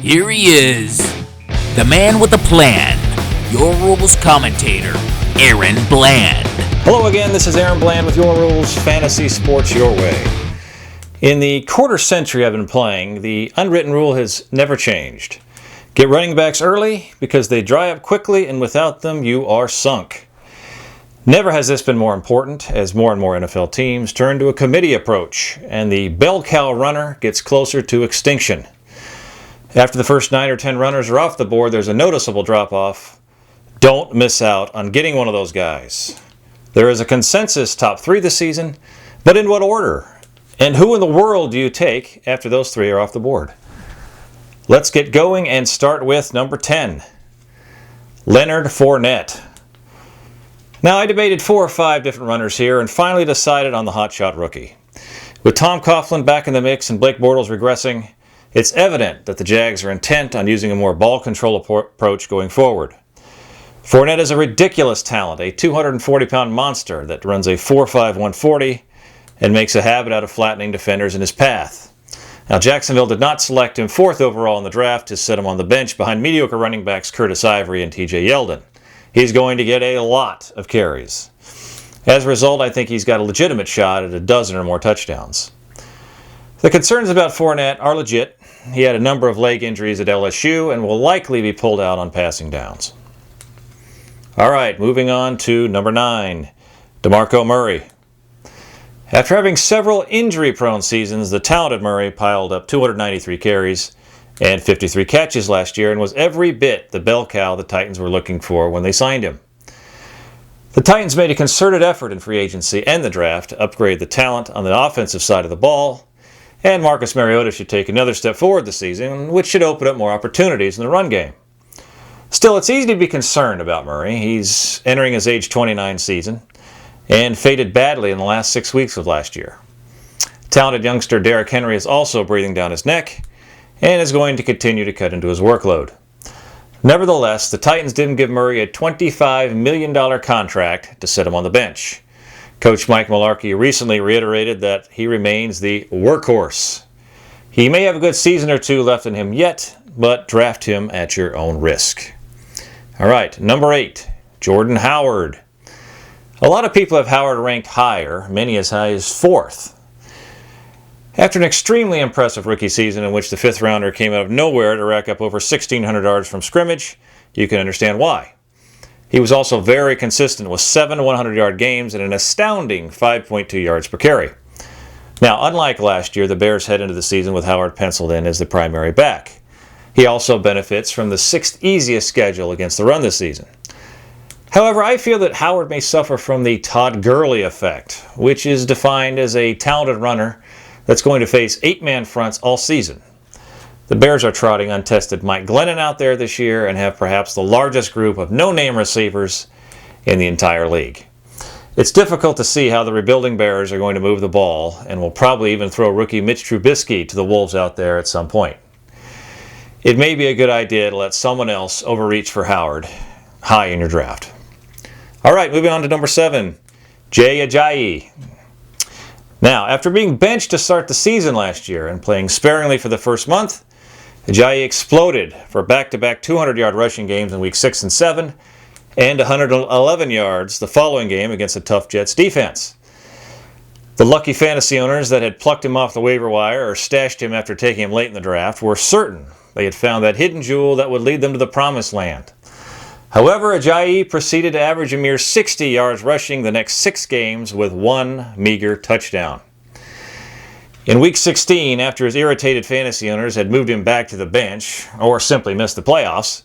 Here he is, the man with a plan, Your Rules commentator, Aaron Bland. Hello again, this is Aaron Bland with Your Rules Fantasy Sports Your Way. In the quarter century I've been playing, the unwritten rule has never changed. Get running backs early because they dry up quickly, and without them you are sunk. Never has this been more important as more and more NFL teams turn to a committee approach and the bell cow runner gets closer to extinction. After the first 9 or 10 runners are off the board, there's a noticeable drop-off. Don't miss out on getting one of those guys. There is a consensus top 3 this season, but in what order? And who in the world do you take after those 3 are off the board? Let's get going and start with number 10, Leonard Fournette. Now, I debated 4 or 5 different runners here and finally decided on the hotshot rookie. With Tom Coughlin back in the mix and Blake Bortles regressing, it's evident that the Jags are intent on using a more ball control approach going forward. Fournette is a ridiculous talent, a 240-pound monster that runs a 4.5 140 and makes a habit out of flattening defenders in his path. Now, Jacksonville did not select him 4th overall in the draft to set him on the bench behind mediocre running backs Curtis Ivory and TJ Yeldon. He's going to get a lot of carries. As a result, I think he's got a legitimate shot at a dozen or more touchdowns. The concerns about Fournette are legit. He had a number of leg injuries at LSU and will likely be pulled out on passing downs. All right, moving on to number 9, DeMarco Murray. After having several injury-prone seasons, the talented Murray piled up 293 carries and 53 catches last year and was every bit the bell cow the Titans were looking for when they signed him. The Titans made a concerted effort in free agency and the draft to upgrade the talent on the offensive side of the ball, and Marcus Mariota should take another step forward this season, which should open up more opportunities in the run game. Still, it's easy to be concerned about Murray. He's entering his age 29 season and faded badly in the last 6 weeks of last year. Talented youngster Derrick Henry is also breathing down his neck and is going to continue to cut into his workload. Nevertheless, the Titans didn't give Murray a $25 million contract to sit him on the bench. Coach Mike Mularkey recently reiterated that he remains the workhorse. He may have a good season or 2 left in him yet, but draft him at your own risk. All right, number 8, Jordan Howard. A lot of people have Howard ranked higher, many as high as 4th. After an extremely impressive rookie season in which the 5th rounder came out of nowhere to rack up over 1,600 yards from scrimmage, you can understand why. He was also very consistent with 7 100-yard games and an astounding 5.2 yards per carry. Now, unlike last year, the Bears head into the season with Howard penciled in as the primary back. He also benefits from the 6th easiest schedule against the run this season. However, I feel that Howard may suffer from the Todd Gurley effect, which is defined as a talented runner that's going to face 8-man fronts all season. The Bears are trotting untested Mike Glennon out there this year and have perhaps the largest group of no-name receivers in the entire league. It's difficult to see how the rebuilding Bears are going to move the ball and will probably even throw rookie Mitch Trubisky to the Wolves out there at some point. It may be a good idea to let someone else overreach for Howard high in your draft. All right, moving on to number 7, Jay Ajayi. Now, after being benched to start the season last year and playing sparingly for the first month, Ajayi exploded for back-to-back 200-yard rushing games in week 6 and 7 and 111 yards the following game against a tough Jets defense. The lucky fantasy owners that had plucked him off the waiver wire or stashed him after taking him late in the draft were certain they had found that hidden jewel that would lead them to the promised land. However, Ajayi proceeded to average a mere 60 yards rushing the next 6 games with 1 meager touchdown. In week 16, after his irritated fantasy owners had moved him back to the bench, or simply missed the playoffs,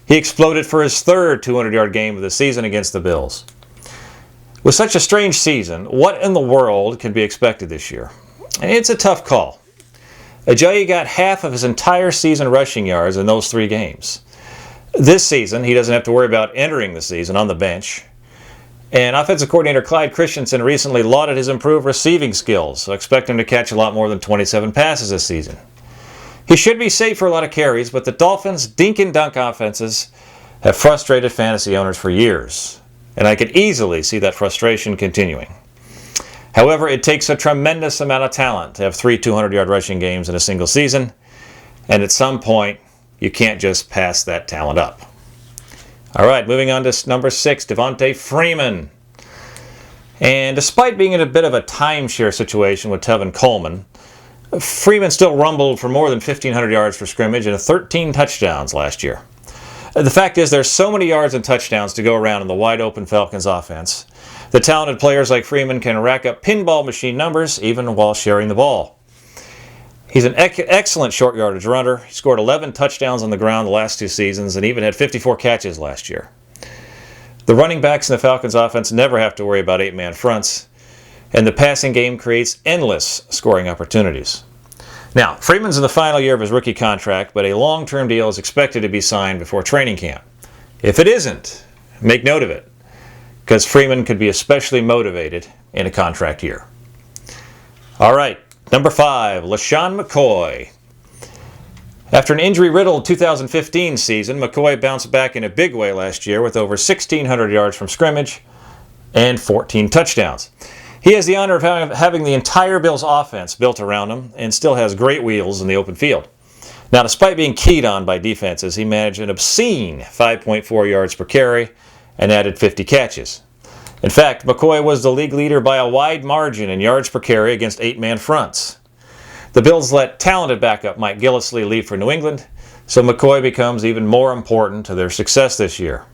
he exploded for his 3rd 200-yard game of the season against the Bills. With such a strange season, what in the world can be expected this year? It's a tough call. Ajayi got half of his entire season rushing yards in those 3 games. This season, he doesn't have to worry about entering the season on the bench. And offensive coordinator Clyde Christensen recently lauded his improved receiving skills, so expect him to catch a lot more than 27 passes this season. He should be safe for a lot of carries, but the Dolphins' dink-and-dunk offenses have frustrated fantasy owners for years, and I could easily see that frustration continuing. However, it takes a tremendous amount of talent to have 3 200-yard rushing games in a single season, and at some point, you can't just pass that talent up. All right, moving on to number 6, Devonta Freeman. And despite being in a bit of a timeshare situation with Tevin Coleman, Freeman still rumbled for more than 1,500 yards for scrimmage and 13 touchdowns last year. The fact is, there's so many yards and touchdowns to go around in the wide-open Falcons offense. The talented players like Freeman can rack up pinball machine numbers even while sharing the ball. He's an excellent short yardage runner. He scored 11 touchdowns on the ground the last 2 seasons and even had 54 catches last year. The running backs in the Falcons offense never have to worry about 8-man fronts, and the passing game creates endless scoring opportunities. Now, Freeman's in the final year of his rookie contract, but a long-term deal is expected to be signed before training camp. If it isn't, make note of it, because Freeman could be especially motivated in a contract year. All right, number 5, LeSean McCoy. After an injury-riddled 2015 season, McCoy bounced back in a big way last year with over 1,600 yards from scrimmage and 14 touchdowns. He has the honor of having the entire Bills offense built around him and still has great wheels in the open field. Now, despite being keyed on by defenses, he managed an obscene 5.4 yards per carry and added 50 catches. In fact, McCoy was the league leader by a wide margin in yards per carry against 8-man fronts. The Bills let talented backup Mike Gillislee leave for New England, so McCoy becomes even more important to their success this year.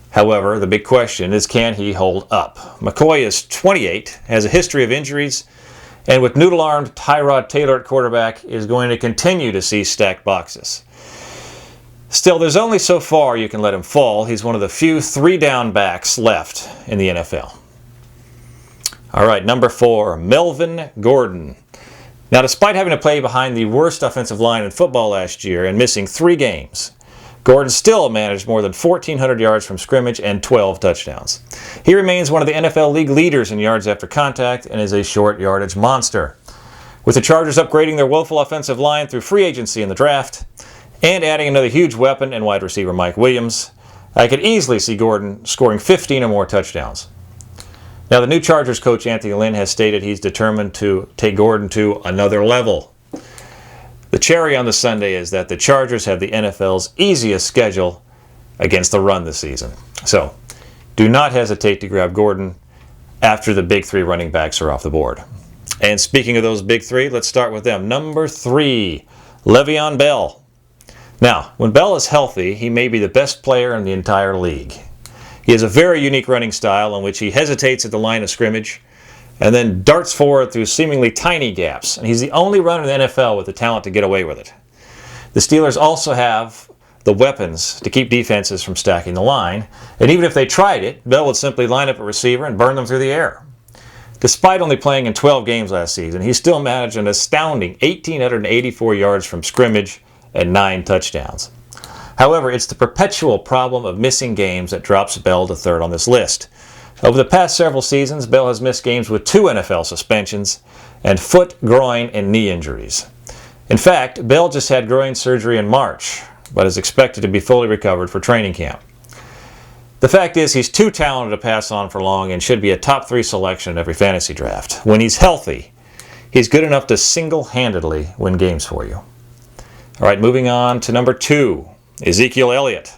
However, the big question is, can he hold up? McCoy is 28, has a history of injuries, and with noodle-armed Tyrod Taylor at quarterback, is going to continue to see stacked boxes. Still, there's only so far you can let him fall. He's one of the few 3-down backs left in the NFL. All right, number 4, Melvin Gordon. Now, despite having to play behind the worst offensive line in football last year and missing 3 games, Gordon still managed more than 1,400 yards from scrimmage and 12 touchdowns. He remains one of the NFL league leaders in yards after contact and is a short yardage monster. With the Chargers upgrading their woeful offensive line through free agency in the draft and adding another huge weapon in wide receiver Mike Williams, I could easily see Gordon scoring 15 or more touchdowns. Now, the new Chargers coach Anthony Lynn has stated he's determined to take Gordon to another level. The cherry on the sundae is that the Chargers have the NFL's easiest schedule against the run this season. So, do not hesitate to grab Gordon after the big 3 running backs are off the board. And speaking of those big 3, let's start with them. Number 3, Le'Veon Bell. Now, when Bell is healthy, he may be the best player in the entire league. He has a very unique running style in which he hesitates at the line of scrimmage and then darts forward through seemingly tiny gaps. And he's the only runner in the NFL with the talent to get away with it. The Steelers also have the weapons to keep defenses from stacking the line. And even if they tried it, Bell would simply line up a receiver and burn them through the air. Despite only playing in 12 games last season, he still managed an astounding 1,884 yards from scrimmage and 9 touchdowns. However, it's the perpetual problem of missing games that drops Bell to 3rd on this list. Over the past several seasons, Bell has missed games with 2 NFL suspensions and foot, groin, and knee injuries. In fact, Bell just had groin surgery in March, but is expected to be fully recovered for training camp. The fact is, he's too talented to pass on for long and should be a top 3 selection in every fantasy draft. When he's healthy, he's good enough to single-handedly win games for you. All right, moving on to number 2, Ezekiel Elliott.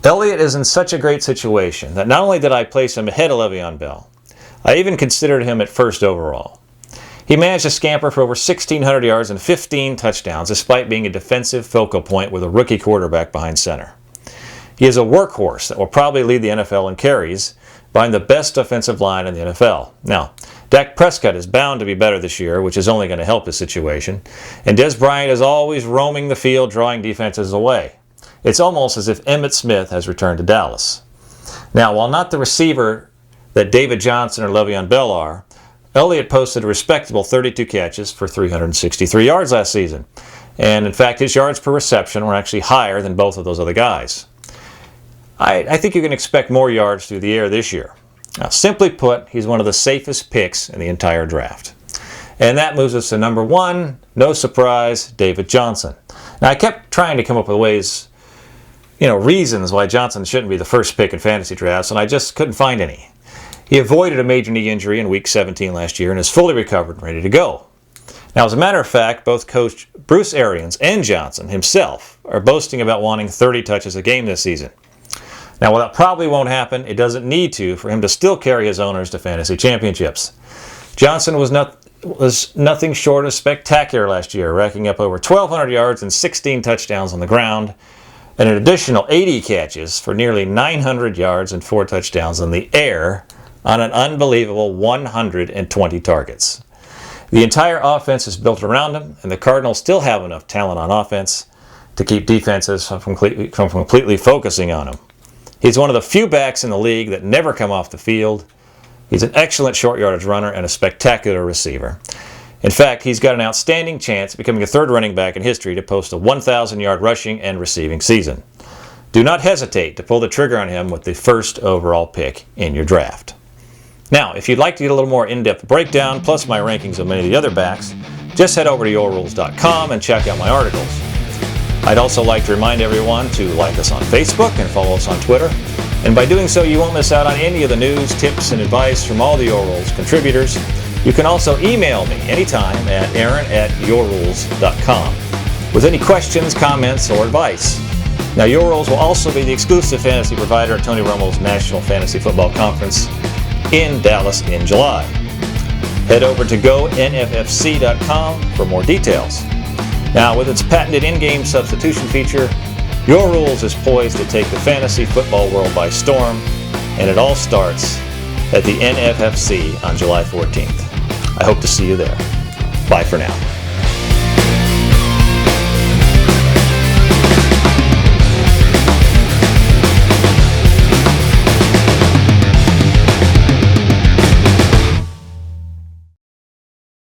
Elliott is in such a great situation that not only did I place him ahead of Le'Veon Bell, I even considered him at 1st overall. He managed to scamper for over 1,600 yards and 15 touchdowns despite being a defensive focal point with a rookie quarterback behind center. He is a workhorse that will probably lead the NFL in carries behind the best offensive line in the NFL. Now, Dak Prescott is bound to be better this year, which is only going to help his situation, and Dez Bryant is always roaming the field, drawing defenses away. It's almost as if Emmitt Smith has returned to Dallas. Now, while not the receiver that David Johnson or Le'Veon Bell are, Elliott posted a respectable 32 catches for 363 yards last season. And in fact, his yards per reception were actually higher than both of those other guys. I think you can expect more yards through the air this year. Now, simply put, he's one of the safest picks in the entire draft. And that moves us to number 1, no surprise, David Johnson. Now, I kept trying to come up with reasons why Johnson shouldn't be the first pick in fantasy drafts, and I just couldn't find any. He avoided a major knee injury in Week 17 last year and is fully recovered and ready to go. Now, as a matter of fact, both Coach Bruce Arians and Johnson himself are boasting about wanting 30 touches a game this season. Now, while that probably won't happen, it doesn't need to for him to still carry his owners to fantasy championships. Johnson was nothing short of spectacular last year, racking up over 1,200 yards and 16 touchdowns on the ground, and an additional 80 catches for nearly 900 yards and 4 touchdowns in the air on an unbelievable 120 targets. The entire offense is built around him, and the Cardinals still have enough talent on offense to keep defenses from completely focusing on him. He's one of the few backs in the league that never come off the field. He's an excellent short yardage runner and a spectacular receiver. In fact, he's got an outstanding chance of becoming the third running back in history to post a 1,000-yard rushing and receiving season. Do not hesitate to pull the trigger on him with the first overall pick in your draft. Now, if you'd like to get a little more in-depth breakdown, plus my rankings of many of the other backs, just head over to yourrules.com and check out my articles. I'd also like to remind everyone to like us on Facebook and follow us on Twitter. And by doing so, you won't miss out on any of the news, tips, and advice from all the Your Rules contributors. You can also email me anytime at aaron@yourrules.com with any questions, comments, or advice. Now, Your Rules will also be the exclusive fantasy provider at Tony Romo's National Fantasy Football Conference in Dallas in July. Head over to gonffc.com for more details. Now, with its patented in-game substitution feature, Your Rules is poised to take the fantasy football world by storm, and it all starts at the NFFC on July 14th. I hope to see you there. Bye for now.